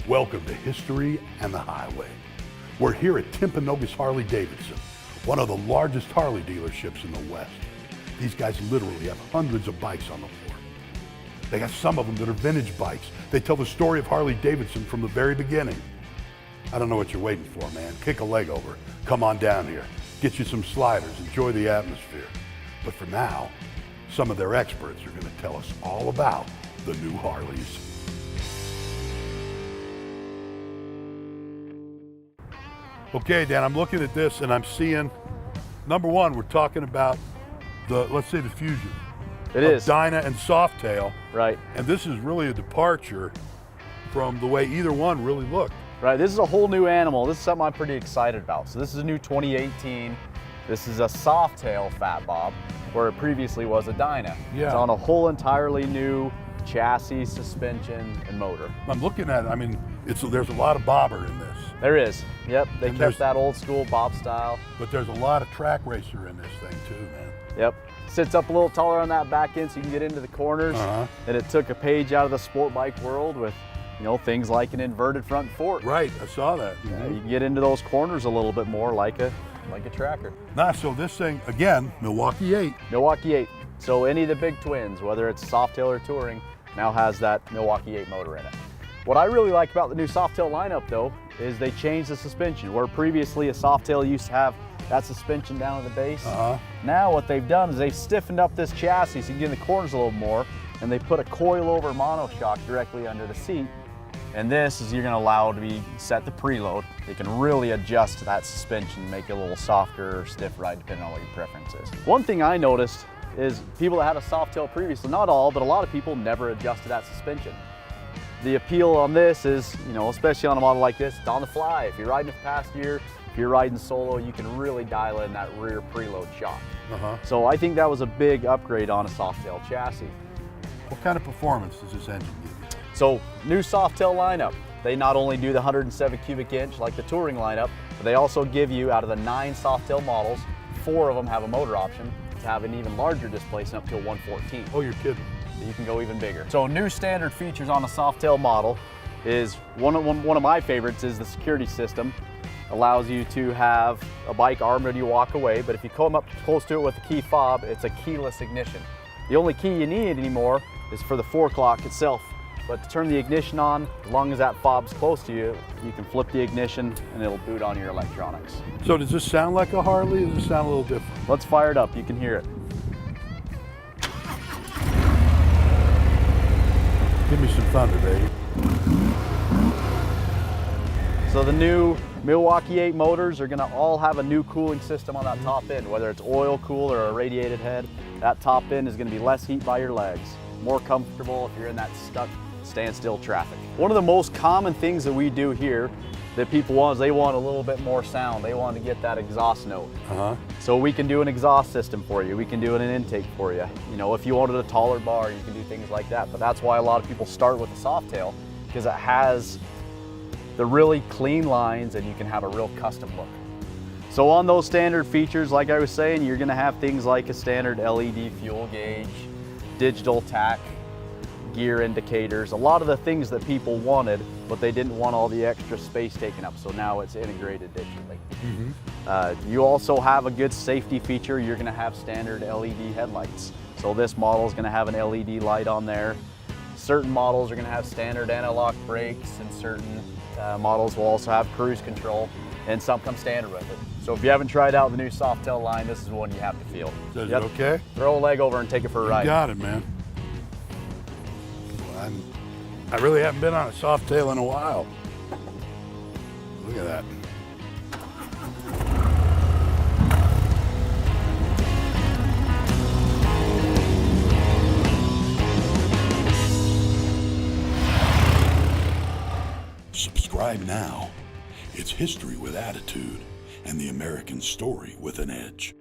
Welcome to History and the Highway. We're here at Timpanogos Harley-Davidson, one of the largest Harley dealerships in the West. These guys literally have hundreds of bikes on the floor. They got some of them that are vintage bikes. They tell the story of Harley-Davidson from the very beginning. I don't know what you're waiting for, man. Kick a leg over. Come on down here. Get you some sliders. Enjoy the atmosphere. But for now, some of their experts are going to tell us all about the new Harleys. Okay, Dan, I'm looking at this and I'm seeing, number one, we're talking about the, let's say the fusion. It is. Dyna and Soft-Tail. Right. And this is really a departure from the way either one really looked. Right, this is a whole new animal. This is something I'm pretty excited about. So this is a new 2018. This is a Soft-Tail Fat Bob, where it previously was a Dyna. Yeah. It's on a whole entirely new chassis, suspension, and motor. I'm looking at it, I mean, there's a lot of bobber in this. There is. Yep, they And kept that old school Bob style. But there's a lot of track racer in this thing too, man. Yep. Sits up a little taller on that back end so you can get into the corners. And it took a page out of the sport bike world with, you know, things like an inverted front fork. Right, I saw that. Yeah, you can get into those corners a little bit more like a tracker. Nah, so this thing, again, Milwaukee 8. Milwaukee 8. So any of the big twins, whether it's Soft-Tail or Touring, now has that Milwaukee 8 motor in it. What I really like about the new Soft-Tail lineup though, is they changed the suspension. Where previously a Soft-Tail used to have that suspension down at the base. Now what they've done is they've stiffened up this chassis so you can get in the corners a little more, and they put a coil-over monoshock directly under the seat. And this is you're gonna allow it to be set to preload. You can really adjust that suspension, make it a little softer or stiff ride depending on what your preference is. One thing I noticed is people that had a Soft-Tail previously, not all, but a lot of people never adjusted that suspension. The appeal on this is, you know, especially on a model like this, it's on the fly. If you're riding a past gear, if you're riding solo, you can really dial in that rear preload shock. So I think that was a big upgrade on a Soft-Tail chassis. What kind of performance does this engine give you? So new Soft-Tail lineup, they not only do the 107 cubic inch like the Touring lineup, but they also give you, out of the 9 Soft-Tail models, 4 of them have a motor option to have an even larger displacement up to a 114. Oh, you're kidding. You can go even bigger. So new standard features on a Soft-Tail model is, one of my favorites is the security system. Allows you to have a bike armed when you walk away, but if you come up close to it with a key fob, it's a keyless ignition. The only key you need anymore is for the fork lock itself. But to turn the ignition on, as long as that fob's close to you, you can flip the ignition and it'll boot on your electronics. So does this sound like a Harley, or does it sound a little different? Let's fire it up, you can hear it. Give me some thunder, baby. So the new Milwaukee 8 motors are gonna all have a new cooling system on that top end, whether it's oil cooled or a radiated head. That top end is gonna be less heat by your legs, more comfortable if you're in that stuck standstill traffic. One of the most common things that we do here that people want is they want a little bit more sound. They want to get that exhaust note. So we can do an exhaust system for you. We can do an intake for you. You know, if you wanted a taller bar, you can do things like that. But that's why a lot of people start with the Soft-Tail, because it has the really clean lines and you can have a real custom look. So on those standard features, like I was saying, you're gonna have things like a standard LED fuel gauge, digital tach, gear indicators, a lot of the things that people wanted, but they didn't want all the extra space taken up, so now it's integrated digitally. You also have a good safety feature. You're gonna have standard LED headlights. So this model is gonna have an LED light on there. Certain models are gonna have standard anti-lock brakes, and certain models will also have cruise control, and some come standard with it. So if you haven't tried out the new Soft-Tail line, this is one you have to feel. Is it okay? Throw a leg over and take it for a ride. You got it, man. I really haven't been on a Soft-Tail in a while. Look at that. Subscribe now. It's history with attitude and the American story with an edge.